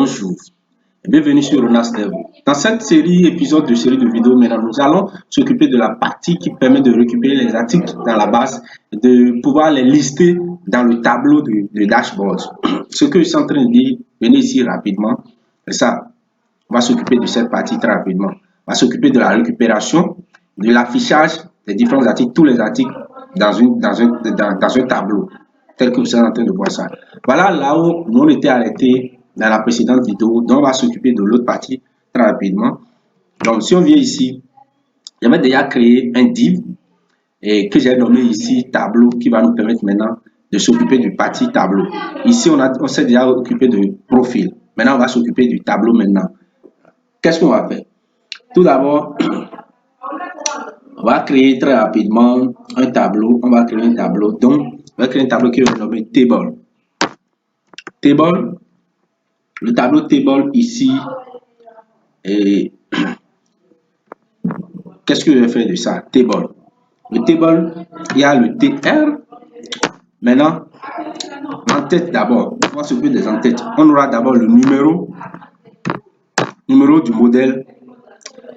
Bonjour et bienvenue sur Ronas Dev. Dans cette épisode de série de vidéos, maintenant nous allons s'occuper de la partie qui permet de récupérer les articles dans la base et de pouvoir les lister dans le tableau de dashboard. Ce que je suis en train de dire, venez ici rapidement. C'est ça, on va s'occuper de cette partie très rapidement. On va s'occuper de la récupération, de l'affichage des différents articles, tous les articles dans un tableau, tel que vous êtes en train de voir ça. Voilà là où on était arrêté dans la précédente vidéo. Donc, on va s'occuper de l'autre partie très rapidement. Donc, si on vient ici, j'avais déjà créé un div et que j'ai nommé ici tableau qui va nous permettre maintenant de s'occuper du partie tableau. Ici, on s'est déjà occupé de profil. Maintenant, on va s'occuper du tableau maintenant. Qu'est-ce qu'on va faire? Tout d'abord, on va créer très rapidement un tableau. On va créer un tableau. Donc, on va créer un tableau qui va nommer table. Table. Le tableau table ici. Et qu'est-ce que je vais faire de ça? Table. Le table, il y a le TR. Maintenant, en tête d'abord. On va s'occuper des en-têtes. On aura d'abord le numéro du modèle.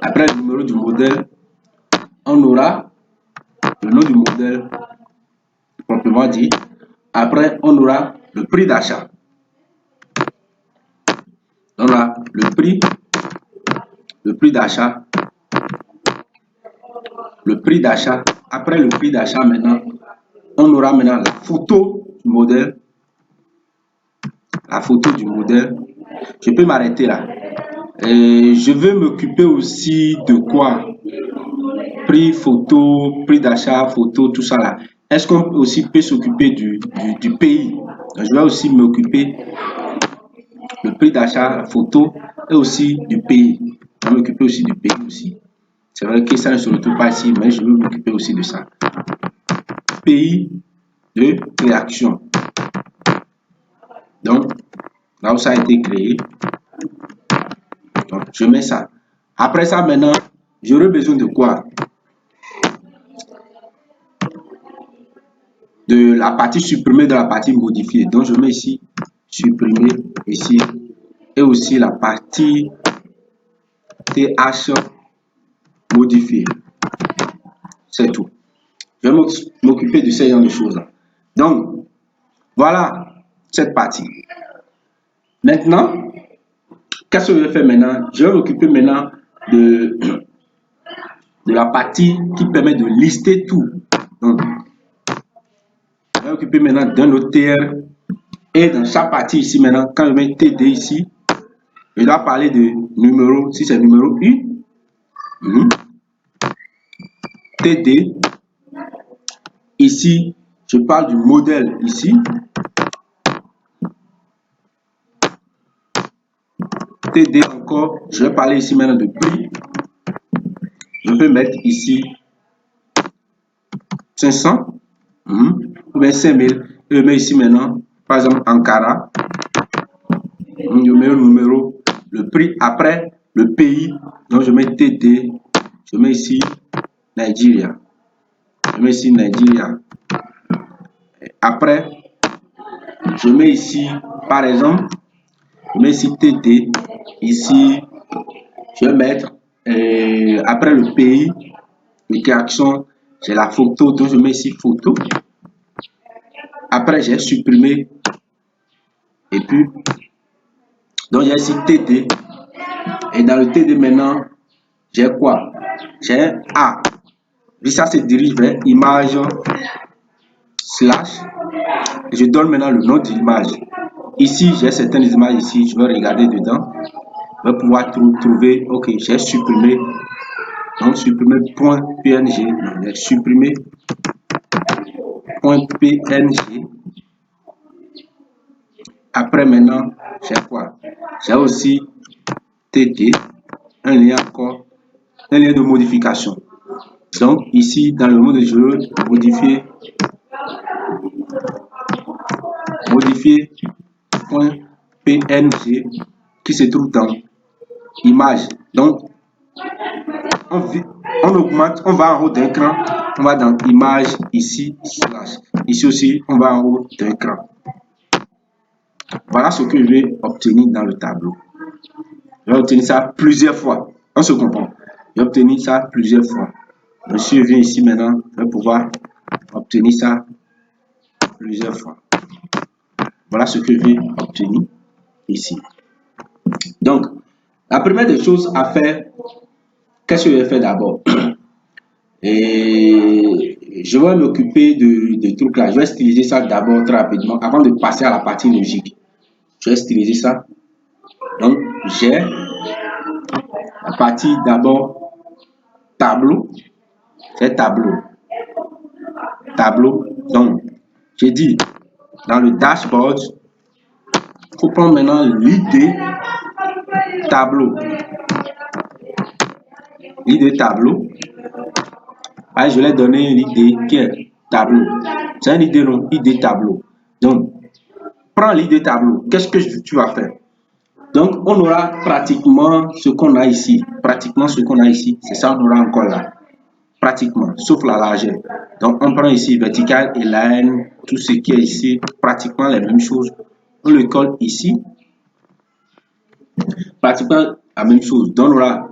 Après le numéro du modèle, on aura le nom du modèle, proprement dit. Après, on aura le prix d'achat. On aura le prix d'achat. Le prix d'achat. Après le prix d'achat, maintenant, on aura maintenant la photo du modèle. La photo du modèle. Je peux m'arrêter là. Et je veux m'occuper aussi de quoi? Prix, photo, prix d'achat, photo, tout ça là. Est-ce qu'on aussi peut s'occuper du pays? Je vais aussi m'occuper le prix d'achat, la photo et aussi du pays. Je vais m'occuper aussi du pays aussi. C'est vrai que ça ne se retrouve pas ici, mais je veux m'occuper aussi de ça. Pays de création. Donc, là où ça a été créé. Donc, je mets ça. Après ça, maintenant, j'aurai besoin de quoi? De la partie supprimée, de la partie modifiée. Donc, je mets ici supprimer ici et aussi la partie TH modifiée. C'est tout. Je vais m'occuper de ce genre de choses là. Donc, voilà cette partie. Maintenant, qu'est-ce que je vais faire maintenant? Je vais m'occuper maintenant de la partie qui permet de lister tout. Donc, je vais m'occuper maintenant d'un autre TR. Et dans chaque partie ici maintenant, quand je mets TD ici, je dois parler de numéro, si c'est numéro 1, TD. Ici, je parle du modèle ici. TD encore, je vais parler ici maintenant de prix. Je peux mettre ici 500 ou bien 5000. Je mets ici maintenant, par exemple, Ankara. Je mets le numéro, le prix, après le pays. Donc, je mets TD. Je mets ici Nigeria. Je mets ici Nigeria. Après, je mets ici, par exemple, je mets ici TD. Ici, je vais mettre, après le pays de création, j'ai la photo. Donc, je mets ici photo. Après, j'ai supprimé. Et puis, donc, j'ai ici TD. Et dans le TD maintenant, j'ai quoi? J'ai A. Et ça se dirige vers image slash. Je donne maintenant le nom de l'image. Ici, j'ai certaines images ici. Je vais regarder dedans. Je vais pouvoir trouver. Ok, j'ai supprimé. Donc, supprimer .png. J'ai supprimé .png. Après, maintenant, j'ai quoi? J'ai aussi TD. Un lien encore. Un lien de modification. Donc, ici, dans le mode de jeu, modifier .png qui se trouve dans image. Donc, on augmente, on va en haut d'un cran, on va dans image ici, slash. Ici aussi, on va en haut d'un cran. Voilà ce que je vais obtenir dans le tableau. Je vais obtenir ça plusieurs fois. On se comprend. Je vais obtenir ça plusieurs fois. Donc, si je viens ici maintenant, je vais pouvoir obtenir ça plusieurs fois. Voilà ce que je vais obtenir ici. Donc, la première des choses à faire, qu'est-ce que je vais faire d'abord? Et je vais m'occuper de trucs là. Je vais styliser ça d'abord très rapidement avant de passer à la partie logique. Je vais styliser ça. Donc, j'ai la partie d'abord tableau. C'est tableau. Tableau. Donc, j'ai dit dans le dashboard, il faut prendre maintenant l'idée tableau. L'idée tableau. Ah, je l'ai donné l'idée qui est tableau. C'est une idée, non? Idée tableau. Donc, prends l'idée tableau. Qu'est-ce que tu vas faire? Donc, on aura pratiquement ce qu'on a ici. Pratiquement ce qu'on a ici. C'est ça, on aura encore là. Pratiquement, sauf la largeur. Donc, on prend ici vertical et line, tout ce qui est ici, pratiquement les mêmes choses. On le colle ici. Pratiquement la même chose. Donc, on aura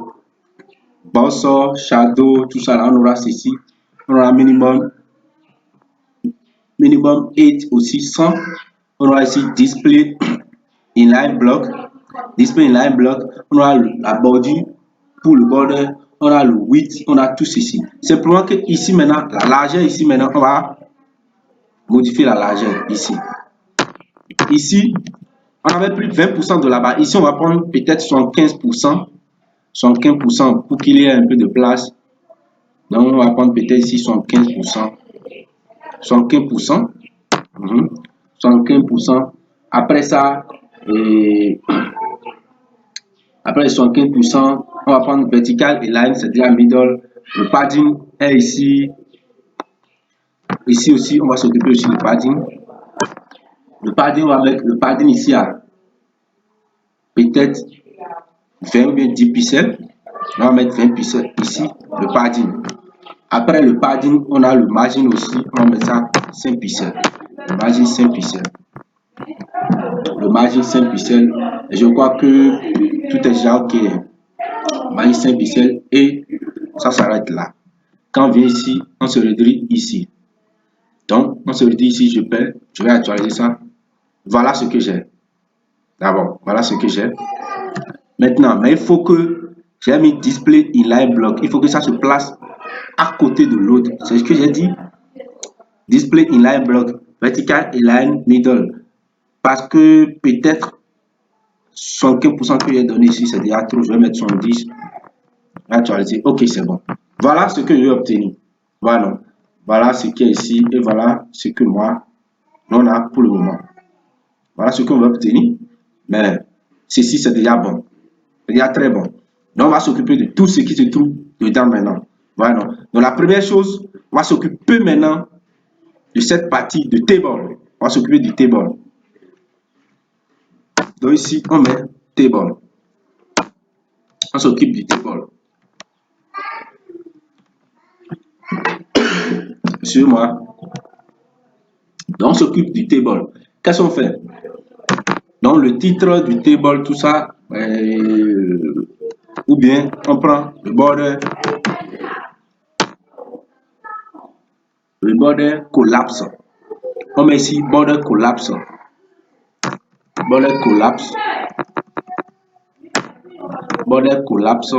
border, shadow, tout ça là, on aura ceci. On aura minimum 8 aussi 100. On aura ici display inline block. Display inline block. On aura la bordure pour le border. On a le width, on a tout ceci. Simplement que ici maintenant, la largeur ici maintenant, on va modifier la largeur ici. Ici, on avait pris 20% de là-bas. Ici, on va prendre peut-être 75%. 75% pour qu'il y ait un peu de place. Donc, on va prendre peut-être ici 75%. 75%. 75%. Après ça, après 75%, on va prendre vertical et line, c'est-à-dire middle. Le padding est ici. Ici aussi, on va s'occuper aussi du padding. Le padding, on va mettre le padding ici à peut-être 20 ou bien 10 pixels. On va mettre 20 pixels ici, le padding. Après le padding, on a le margin aussi. On va mettre ça 5 pixels. Le margin 5 pixels. Le margin 5 pixels. Et je crois que tout est déjà OK. Margin 5 pixels et ça s'arrête là. Quand on vient ici, on se réduit ici. Donc, on se réduit ici, je vais actualiser ça. Voilà ce que j'ai. D'abord, voilà ce que j'ai. Maintenant, mais il faut que j'ai mis display inline block. Il faut que ça se place à côté de l'autre. C'est ce que j'ai dit. Display inline block, vertical inline middle. Parce que peut-être 75% que j'ai donné ici, c'est déjà trop. Je vais mettre 70. Actualiser. Ok, c'est bon. Voilà ce que je vais obtenir. Voilà. Voilà ce qui est ici et voilà ce que moi, on a pour le moment. Voilà ce qu'on va obtenir. Mais ceci, c'est déjà bon. C'est déjà très bon. Donc, on va s'occuper de tout ce qui se trouve dedans maintenant. Voilà. Donc, la première chose, on va s'occuper maintenant de cette partie de table. On va s'occuper du table. Donc, ici, on met table. On s'occupe du table. Suivez-moi. Donc, on s'occupe du table. Qu'est-ce qu'on fait? Donc, le titre du table, tout ça, ou bien on prend le border collapse. On met ici border collapse. Border collapse. Border collapse.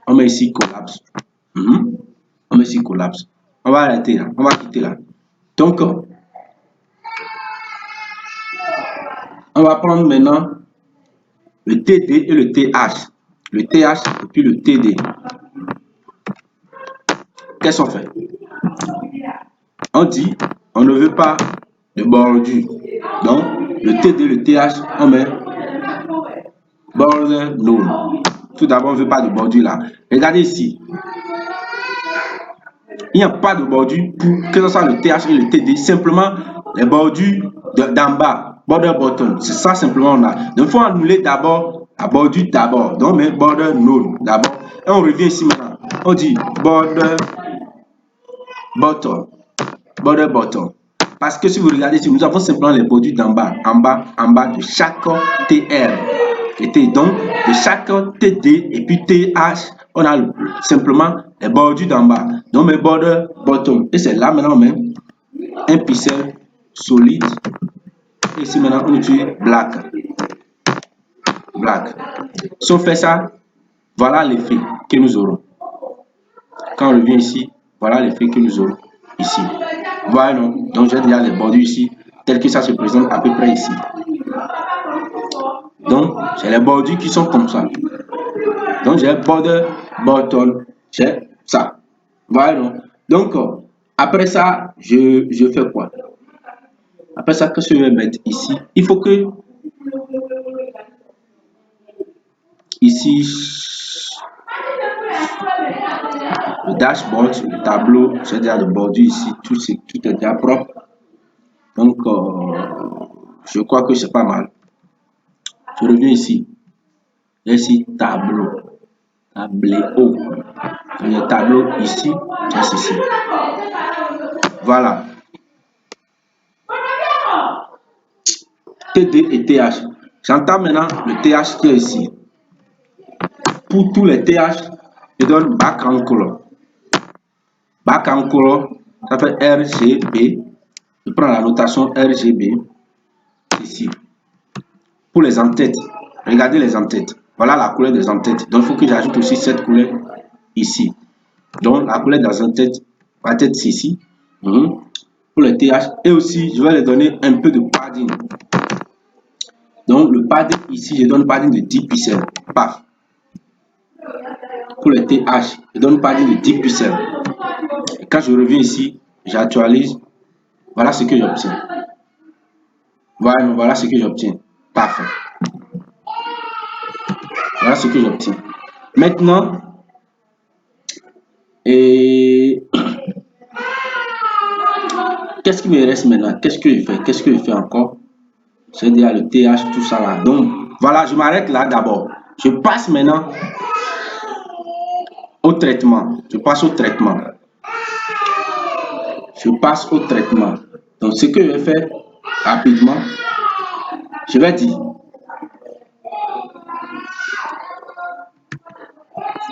On met ici collapse. On met ici collapse. On va arrêter là. On va quitter là. Donc, on va prendre maintenant le TD et le TH. Le TH et puis le TD. Qu'est-ce qu'on fait? On dit, on ne veut pas de bordure. Donc, le TD et le TH, on met border none. Tout d'abord, on ne veut pas de bordure là. Regardez ici. Il n'y a pas de bordure pour que ce soit le TH et le TD. Simplement, les bordures d'en bas. Border button. C'est ça simplement on a. Donc, il faut annuler d'abord la bordure d'abord. Donc, on met border none d'abord. Et on revient ici maintenant. On dit border button. Border button. Parce que si vous regardez ici, nous avons simplement les bordures d'en bas, en bas de chaque TR. Et donc, de chaque TD et puis TH, on a simplement les bordures d'en bas. Donc, mes border bottom. Et c'est là maintenant même un pixel solide. Et ici maintenant, on utilise black. Si on fait ça, voilà l'effet que nous aurons. Quand on revient ici, voilà l'effet que nous aurons ici. Voilà, non? Donc j'ai déjà les bordures ici, tel que ça se présente à peu près ici. Donc, c'est les bordures qui sont comme ça. Donc, j'ai border, bottom, j'ai ça. Voilà, non? Donc, après ça, je fais quoi? Après ça, que je vais mettre ici? Il faut que ici, le dashboard, le tableau, j'ai déjà le bordure ici, tout est déjà propre. Donc, je crois que c'est pas mal. Je reviens ici. Ici, tableau. Tableau. Le tableau ici, c'est ici. Voilà. TD et TH. J'entends maintenant le TH qui est ici. Pour tous les TH, je donne background color. Background color, ça fait RGB. Je prends la notation RGB ici. Pour les entêtes, regardez les entêtes. Voilà la couleur des entêtes. Donc, il faut que j'ajoute aussi cette couleur ici. Donc, la couleur des entêtes va être ici. Pour les TH. Et aussi, je vais les donner un peu de padding. Donc, le padding ici, je donne padding de 10 pixels. Paf. Pour les TH, je donne padding de 10 pixels. Et quand je reviens ici, j'actualise. Voilà ce que j'obtiens. Voilà ce que j'obtiens. Parfait. Voilà ce que j'obtiens. Maintenant, qu'est-ce qui me reste maintenant? Qu'est-ce que je fais? Qu'est-ce que je fais encore? C'est déjà le TH, tout ça là. Donc, voilà, je m'arrête là d'abord. Je passe maintenant au traitement. Je passe au traitement. Donc, ce que je vais faire rapidement, je vais dire,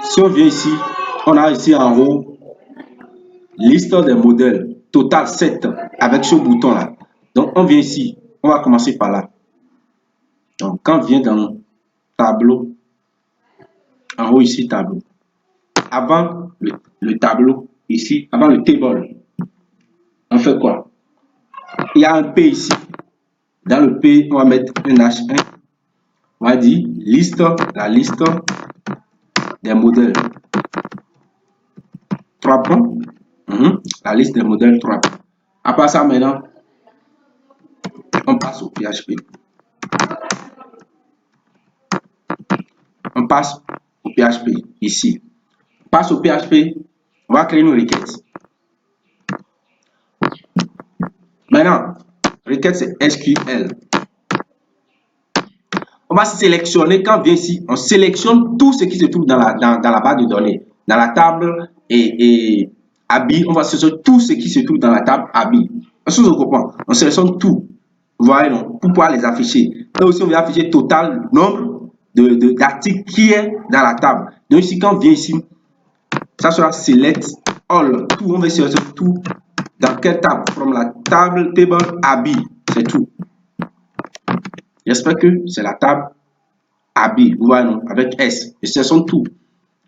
si on vient ici, on a ici en haut, liste des modèles, total 7, avec ce bouton là. Donc, on vient ici, on va commencer par là. Donc, quand on vient dans tableau, en haut ici, tableau. Avant le tableau, ici, avant le table, on fait quoi? Il y a un P ici. Dans le P, on va mettre un H1. On va dire la liste des modèles. 3 points. La liste des modèles 3 points. Après ça, maintenant, on passe au PHP. On passe au PHP ici. On passe au PHP. On va créer une requête. Maintenant, requête c'est SQL. On va sélectionner, quand on vient ici, on sélectionne tout ce qui se trouve dans la base de données. Dans la table et ABI, on va sélectionner tout ce qui se trouve dans la table ABI. On sélectionne tout. Vous voyez, non? Pour pouvoir les afficher. Et aussi, on va afficher total nombre d'articles qui est dans la table. Donc ici, quand on vient ici, ça sera select all. Tout, on va sélectionner tout. Dans quelle table? From la table ABI. C'est tout. J'espère que c'est la table ABI, vous voyez, non, avec S. Je sélectionne tout.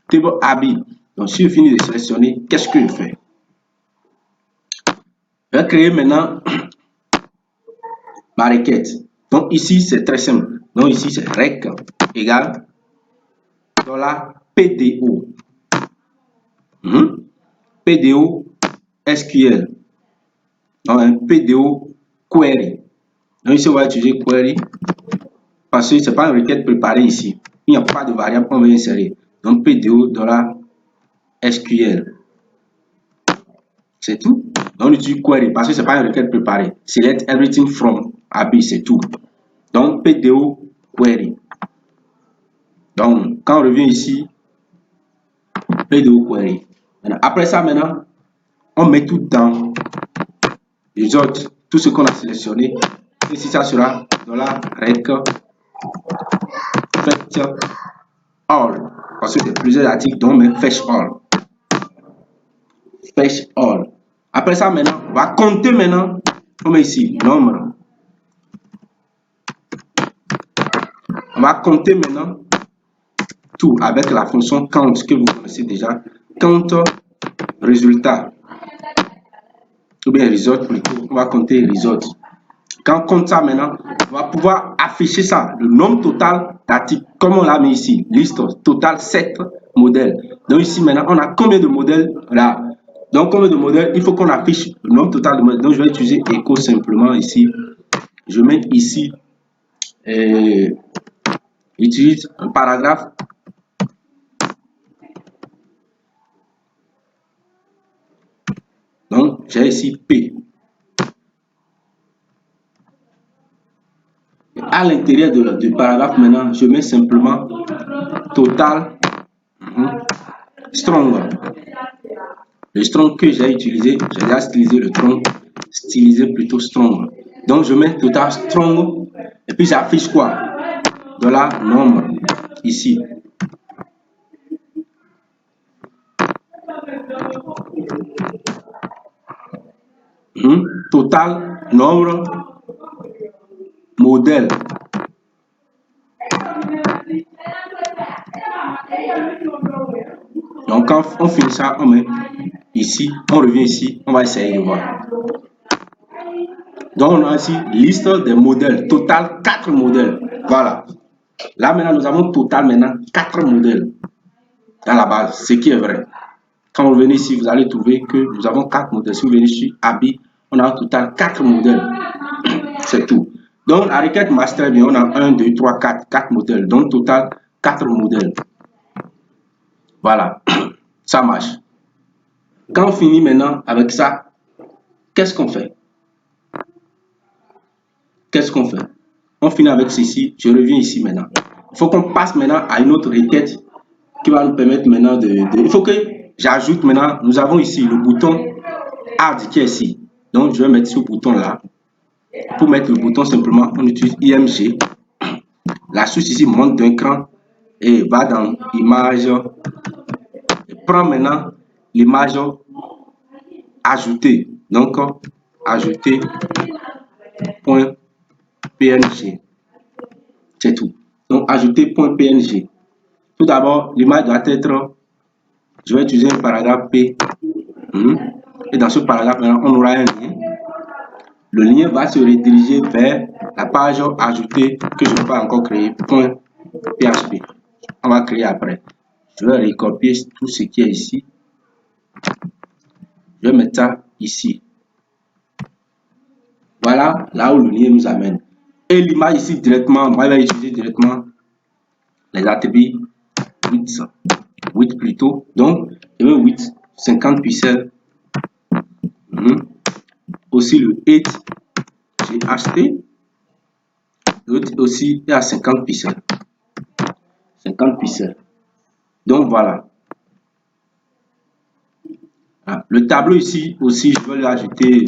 Table ABI. Donc, si je finis de sélectionner, qu'est-ce que je fais? Je vais créer maintenant ma requête. Donc, ici, c'est très simple. Donc, ici, c'est rec égale $PDO. PDO SQL. Donc, un PDO query. Donc, ici, on va utiliser query parce que ce n'est pas une requête préparée ici. Il n'y a pas de variable qu'on va insérer. Donc, PDO $SQL. C'est tout. Donc, on utilise query parce que ce n'est pas une requête préparée. Select everything from ABI, c'est tout. Donc, PDO query. Donc, quand on revient ici, PDO query. Après ça, maintenant, on met tout dans les autres, tout ce qu'on a sélectionné. Ici, ça sera $rec fetch all. Parce que c'est plusieurs articles, donc mais fetch all. Fetch all. Après ça, maintenant, on va compter maintenant. On met ici nombre. On va compter maintenant tout avec la fonction count que vous connaissez déjà. Count résultat. Ou bien result plutôt. On va compter result. Quand on compte ça maintenant, on va pouvoir afficher ça, le nombre total d'articles, comme on l'a mis ici. Liste total 7 modèles. Donc ici maintenant, on a combien de modèles là? Donc combien de modèles? Il faut qu'on affiche le nombre total de modèles. Donc je vais utiliser echo simplement ici. Je mets ici, utilise un paragraphe. Donc j'ai ici P. À l'intérieur du paragraphe maintenant, je mets simplement total strong. Le strong que j'ai utilisé, j'ai déjà stylisé le strong, stylisé plutôt strong. Donc je mets total strong et puis j'affiche quoi? Nombre ici. Total nombre modèle. Donc quand on finit ça, on met ici, on revient ici, on va essayer de voir. Donc on a ici liste des modèles, total 4 modèles. Voilà. Là maintenant nous avons total maintenant 4 modèles dans la base, ce qui est vrai. Quand vous venez ici, vous allez trouver que nous avons 4 modèles. Si vous venez sur habit, on a au total 4 modèles. C'est tout. Donc la requête master, bien, on a 1, 2, 3, 4, 4 modèles. Donc total 4 modèles. Voilà. Ça marche. Quand on finit maintenant avec ça, qu'est-ce qu'on fait? Qu'est-ce qu'on fait? On finit avec ceci. Je reviens ici maintenant. Il faut qu'on passe maintenant à une autre requête qui va nous permettre maintenant il faut que j'ajoute maintenant. Nous avons ici le bouton Add qui est ici. Donc je vais mettre ce bouton là. Pour mettre le bouton simplement, on utilise IMG. La source ici monte d'un cran et va dans image. Et prend maintenant l'image ajoutée. Donc ajouter point PNG. C'est tout. Donc ajouter point PNG. Tout d'abord, l'image doit être. Je vais utiliser un paragraphe P. Et dans ce paragraphe, maintenant, on aura un lien. Le lien va se rediriger vers la page ajoutée que je ne vais pas encore créer. Point PHP. On va créer après. Je vais recopier tout ce qui est ici. Je vais mettre ça ici. Voilà là où le lien nous amène. Et l'image ici directement, moi je vais utiliser directement les attributs 8 plutôt. Donc, je vais 8, 50 pixels. Aussi le 8, j'ai acheté. L'autre aussi est à 50 pixels. 50 pixels. Donc voilà. Le tableau ici aussi, je vais l'ajouter.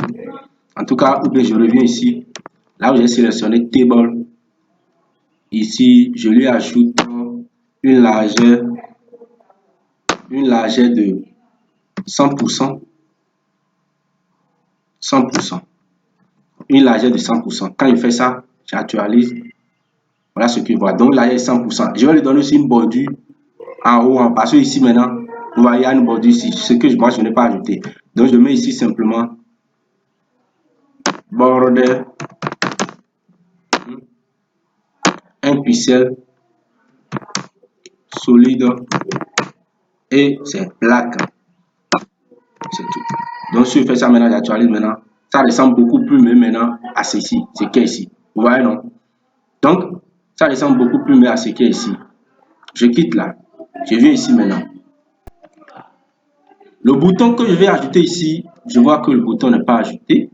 En tout cas, ou bien je reviens ici. Là où j'ai sélectionné Table. Ici, je lui ajoute une largeur de 100%. 100%. Une largeur de 100%. Quand il fait ça, j'actualise. Voilà ce qu'il voit. Donc là, il y a 100%. Je vais lui donner aussi une bordure en haut, en bas. Parce que ici maintenant, vous voyez, il y a une bordure ici. Ce que moi, je n'ai pas ajouté. Donc je mets ici simplement border 1 pixel solide et c'est black. C'est tout. Donc si je fais ça maintenant, j'actualise maintenant. Ça ressemble beaucoup plus mieux maintenant à ceci. C'est qui est ici. Vous voyez, non? Donc, ça ressemble beaucoup plus mieux à ce qui est ici. Je quitte là. Je viens ici maintenant. Le bouton que je vais ajouter ici, je vois que le bouton n'est pas ajouté.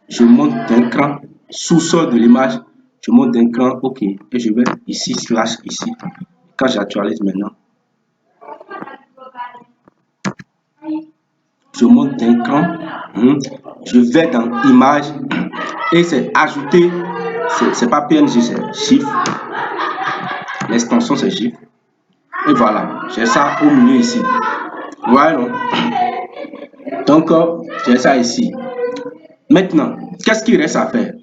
Je monte d'un cran, sous-sol de l'image, je monte d'un cran, ok, et je vais ici, slash ici. Quand j'actualise maintenant, je monte d'un cran, je vais dans image et c'est ajouter, c'est pas PNG, c'est GIF. L'extension c'est GIF. Et voilà, j'ai ça au milieu ici. Voilà. Donc, j'ai ça ici. Maintenant, qu'est-ce qu'il reste à faire?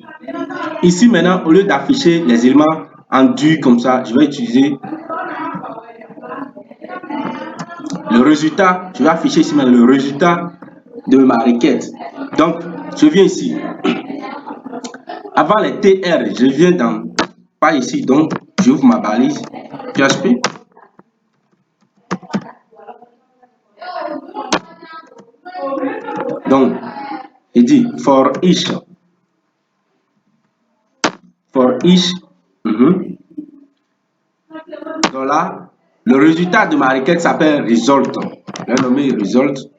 Ici, maintenant, au lieu d'afficher les éléments en dur comme ça, je vais utiliser le résultat. Je vais afficher ici maintenant le résultat de ma requête. Donc, je viens ici. Avant les TR, je viens dans, pas ici, donc j'ouvre ma balise PHP. Donc, il dit for each dollar, le résultat de ma requête s'appelle result. Je vais nommer result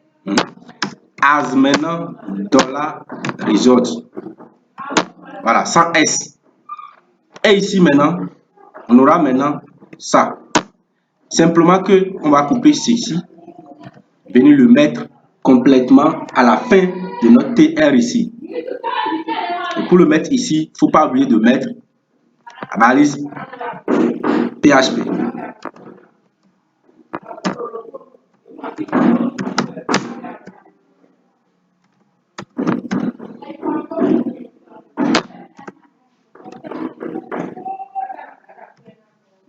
as maintenant dollar result. Voilà, sans S. Et ici maintenant, on aura maintenant ça. Simplement que on va couper ceci, venir le mettre complètement à la fin de notre TR ici. Et pour le mettre ici, il ne faut pas oublier de mettre la balise PHP.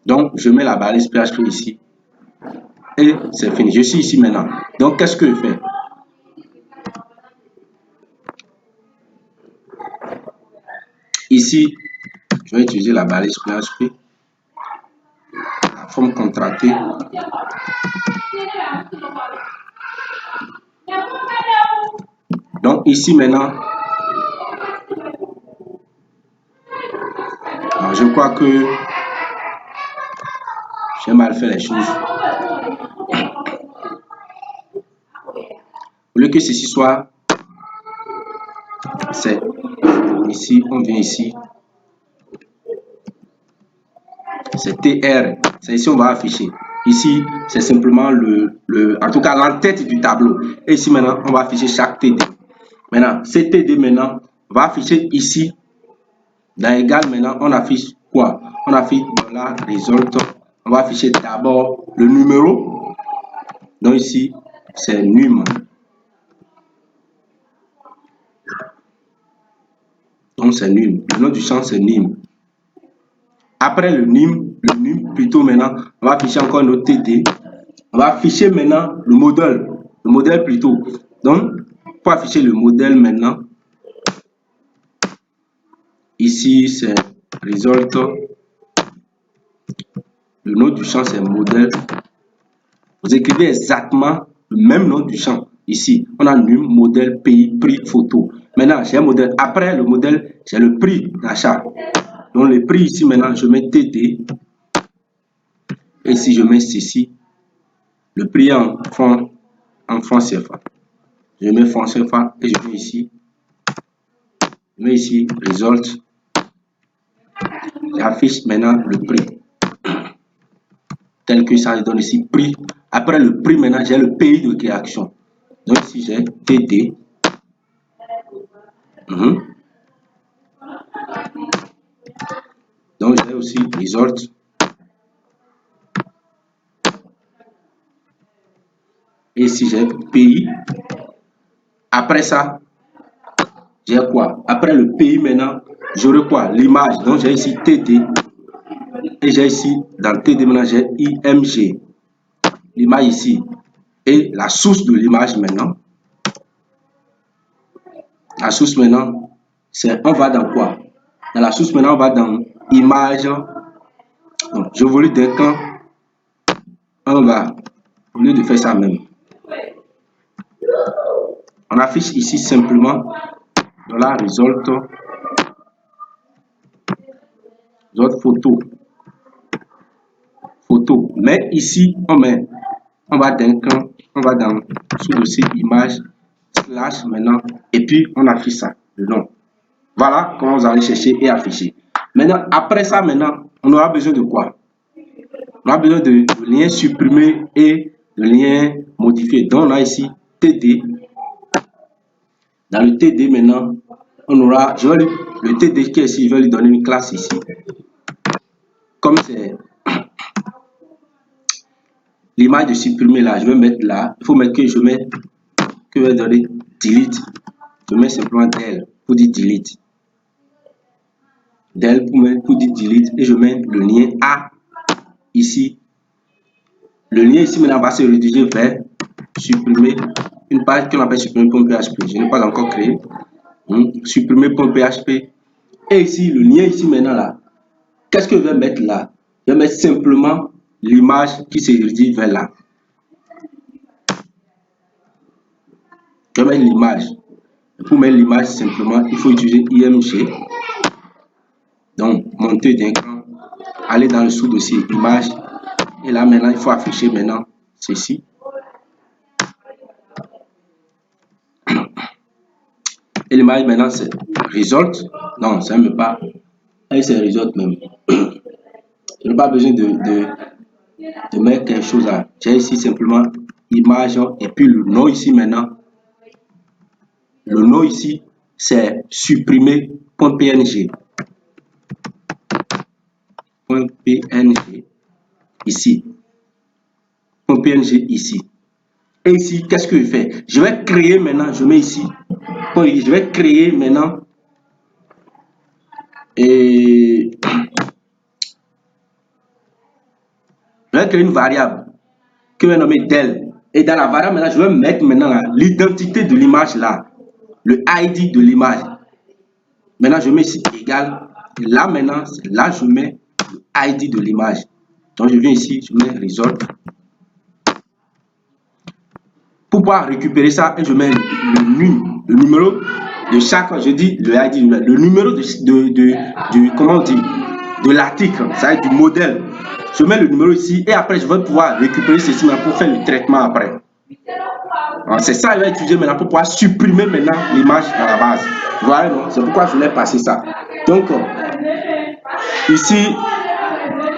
Donc, je mets la balise PHP ici. Et c'est fini. Je suis ici maintenant. Donc, qu'est-ce que je fais? Ici, je vais utiliser la balise PHP. La forme contractée. Donc, ici maintenant, alors, je crois que j'ai mal fait les choses. Au lieu que ceci soit, c'est ici, on vient ici, c'est TR, c'est ici on va afficher. Ici, c'est simplement en tout cas l'entête du tableau. Et ici maintenant, on va afficher chaque TD. Maintenant, ces TD maintenant, on va afficher ici, dans égal maintenant, on affiche quoi? On affiche dollar result. On va afficher d'abord le numéro. Donc ici, c'est num. Donc c'est num. Le nom du champ, c'est num. Après le num plutôt maintenant, on va afficher encore notre TD. On va afficher maintenant le modèle plutôt. Donc, pour afficher le modèle maintenant, ici c'est result. Le nom du champ c'est modèle. Vous écrivez exactement le même nom du champ. Ici, on a num, modèle, pays, prix, photo. Maintenant, j'ai un modèle. Après le modèle, j'ai le prix d'achat. Donc, le prix ici, maintenant, je mets TD. Et si je mets ceci, le prix en francs CFA. Je mets francs CFA et je mets ici. Je mets ici, result. J'affiche maintenant le prix. Tel que ça, je donne ici prix. Après le prix, maintenant, j'ai le pays de création. Donc, ici, j'ai TD. Donc, j'ai aussi result. Et ici, j'ai pays. Après ça, j'ai quoi? Après le pays, maintenant, j'aurai quoi? L'image. Donc, j'ai ici TD. Et j'ai ici, dans TD, maintenant, j'ai IMG. L'image ici. Et la source de l'image, maintenant. La source, maintenant, c'est, on va dans quoi? Dans la source, maintenant, on va dans image. Donc, je voulais d'un camp. On va, au lieu de faire ça même, on affiche ici simplement dans la result photo. Mais ici, on va d'un camp, on va dans sous-dossier image, slash maintenant, et puis on affiche ça, le nom. Voilà comment vous allez chercher et afficher. Maintenant, après ça, maintenant, on aura besoin de quoi? On a besoin de liens supprimés et de liens modifiés. Donc, on a ici TD. Dans le TD maintenant, on aura, le TD qui est ici, je vais lui donner une classe ici. Comme c'est l'image de supprimer là, je vais mettre là. Il faut mettre que je mets, que je vais donner delete. Je mets simplement del pour dire delete. Del pour dire delete et je mets le lien A ici. Le lien ici maintenant va se rediriger vers supprimer une page qu'on appelle supprimer.php. Je n'ai pas encore créé. Supprimer.php. Et ici, le lien ici maintenant là, qu'est-ce que je vais mettre là? Je vais mettre simplement l'image qui se redirige vers là. Je vais mettre l'image. Pour mettre l'image simplement, il faut utiliser IMG. Donc, monter d'un cran, aller dans le sous-dossier image. Et là maintenant, il faut afficher maintenant ceci. Et l'image maintenant c'est result. Non, ça ne me pas. Et c'est result même. Je n'ai pas besoin de mettre quelque chose là. J'ai ici simplement image et puis le nom ici maintenant. Le nom ici c'est supprimer.png. .png ici. .png ici. Et ici, qu'est-ce que je fais? Je vais créer maintenant, je mets ici. Je vais créer maintenant et je vais créer une variable que je vais nommer del. Et dans la variable maintenant, je vais mettre maintenant l'identité de l'image là, le ID de l'image. Maintenant, je mets ici égal. Là maintenant, là je mets le ID de l'image. Donc je viens ici, je mets result. Pour pouvoir récupérer ça, et je mets le numéro de chaque, je dis le ID, le numéro comment on dit, de l'article, ça va être du modèle. Je mets le numéro ici et après je vais pouvoir récupérer ceci pour faire le traitement après. C'est ça que je vais utiliser maintenant pour pouvoir supprimer maintenant l'image dans la base. Voilà, non? C'est pourquoi je voulais passer ça. Donc, ici,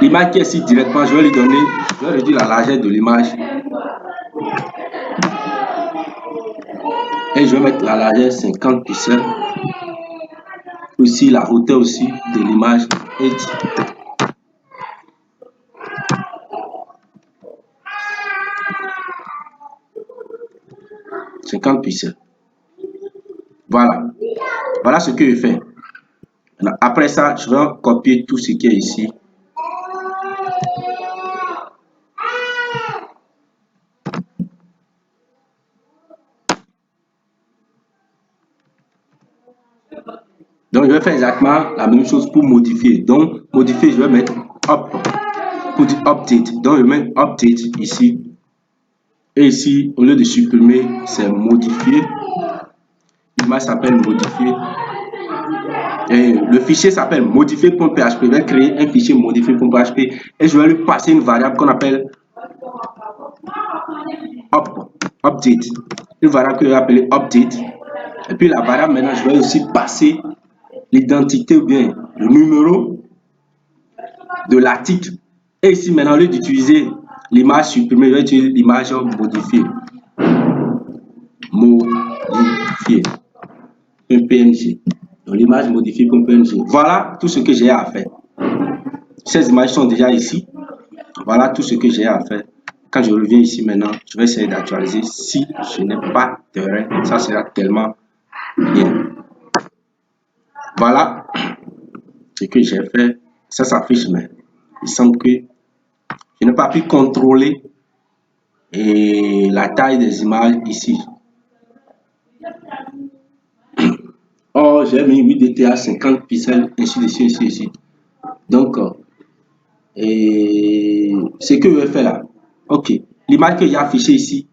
l'image qui est ici directement, je vais lui donner, je vais réduire la largeur de l'image. Et je vais mettre la largeur 50 pixels. Aussi, la hauteur aussi de l'image est 50 pixels. Voilà. Voilà ce que je fais. Après ça, je vais copier tout ce qui est ici. Donc, je vais faire exactement la même chose pour modifier. Donc, modifier, je vais mettre up pour dire update. Donc, je mets update ici. Et ici, au lieu de supprimer, c'est modifier. L'image s'appelle modifier. Et le fichier s'appelle modifier.php. Je vais créer un fichier modifier.php et je vais lui passer une variable qu'on appelle update. Une variable que je vais appeler update. Et puis la variable maintenant, je vais aussi passer l'identité ou bien le numéro de l'article. Et ici maintenant, au lieu d'utiliser l'image supprimée, je vais utiliser l'image modifiée. Modifiée. Un PNG. Donc l'image modifiée comme PNG. Voilà tout ce que j'ai à faire. Ces images sont déjà ici. Voilà tout ce que j'ai à faire. Quand je reviens ici maintenant, je vais essayer d'actualiser. Si je n'ai pas d'erreur, ça sera tellement bien. Voilà ce que j'ai fait. Ça s'affiche, mais il semble que je n'ai pas pu contrôler et la taille des images ici. Oh, j'ai mis 8DTA 50 pixels, ainsi de suite, ainsi de suite. Donc, ce que je vais faire là, ok, l'image que j'ai affichée ici,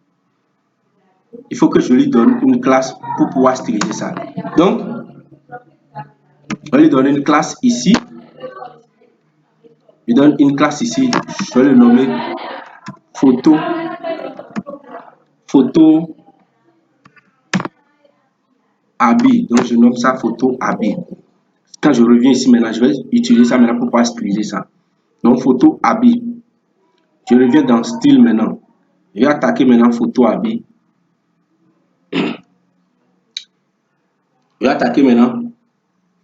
il faut que je lui donne une classe pour pouvoir styliser ça. Donc, je vais lui donner une classe ici. Je donne une classe ici. Je vais le nommer photo habit. Donc, je nomme ça photo habit. Quand je reviens ici maintenant, je vais utiliser ça maintenant pour pouvoir styliser ça. Donc, photo habit. Je reviens dans style maintenant. Je vais attaquer maintenant photo habit. Je vais attaquer maintenant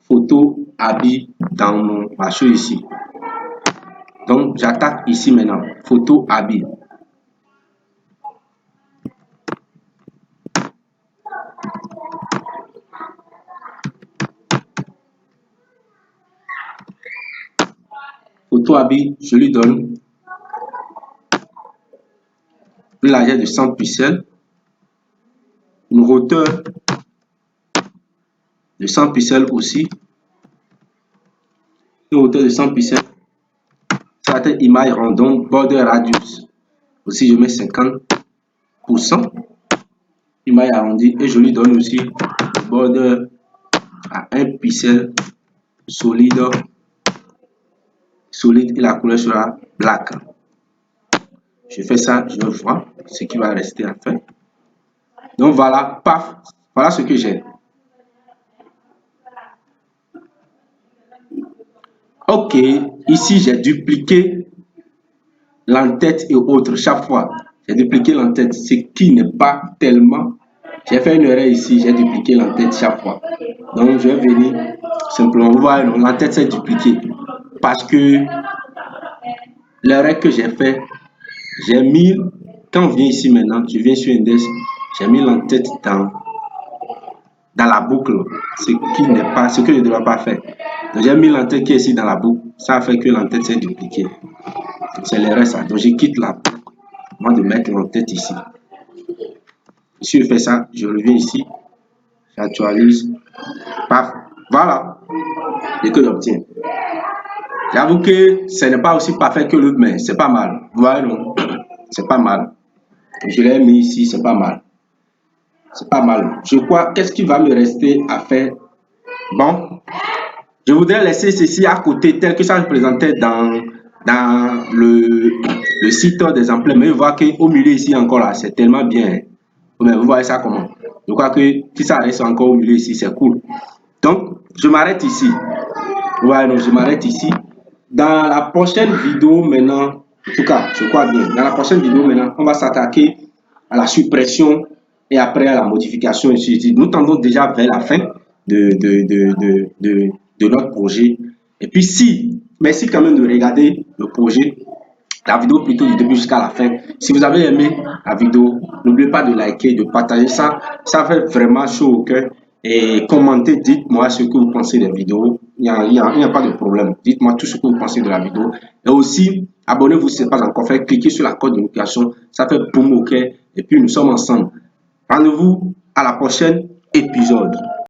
photo habit dans mon machin ici. Donc, j'attaque ici maintenant photo habit. Photo habit, je lui donne une largeur de 100 pixels, une hauteur de 100 pixels aussi, une hauteur de 100 pixels. Ça va être image random, border radius. Aussi, je mets 50%. Image arrondie et je lui donne aussi border à 1 pixel solide et la couleur sera black. Je fais ça, je vais voir ce qui va rester à faire. Donc voilà, paf, voilà ce que j'ai. Ok, ici j'ai dupliqué l'entête et autres chaque fois. J'ai dupliqué l'entête, ce qui n'est pas tellement. J'ai fait une erreur ici, j'ai dupliqué l'entête chaque fois. Donc je vais venir simplement, vous voyez, l'entête s'est dupliquée. Parce que l'erreur que j'ai fait, j'ai mis, quand on vient ici maintenant, je viens sur Index, j'ai mis l'entête dans la boucle, ce qui n'est pas, ce que je ne dois pas faire. Donc j'ai mis l'entête qui est ici dans la boucle, ça fait que l'entête s'est dupliquée. C'est l'erreur ça. Donc je quitte la boucle, moi de mettre l'entête ici. Si je fais ça, je reviens ici, j'actualise, paf, voilà, et que j'obtiens. J'avoue que ce n'est pas aussi parfait que l'autre, mais c'est pas mal. Vous voyez, non? C'est pas mal. Je l'ai mis ici, c'est pas mal. C'est pas mal. Je crois, qu'est-ce qui va me rester à faire? Bon, je voudrais laisser ceci à côté tel que ça se présentait dans le site des emplois. Mais je vois qu'au milieu ici encore là, c'est tellement bien. Mais vous voyez ça comment? Je crois que si ça reste encore au milieu ici, c'est cool. Donc, je m'arrête ici. Ouais, donc je m'arrête ici. Dans la prochaine vidéo maintenant, en tout cas, je crois bien, dans la prochaine vidéo maintenant, on va s'attaquer à la suppression et après à la modification. Nous tendons déjà vers la fin de notre projet. Et puis si, merci quand même de regarder le projet, la vidéo plutôt du début jusqu'à la fin. Si vous avez aimé la vidéo, n'oubliez pas de liker, de partager ça. Ça fait vraiment chaud au cœur. Et commentez, dites-moi ce que vous pensez des vidéos. Il n'y a pas de problème. Dites-moi tout ce que vous pensez de la vidéo. Et aussi, abonnez-vous si ce n'est pas encore fait. Cliquez sur la cloche de notification. Ça fait boum au cœur. Et puis nous sommes ensemble. Rendez-vous à la prochaine épisode.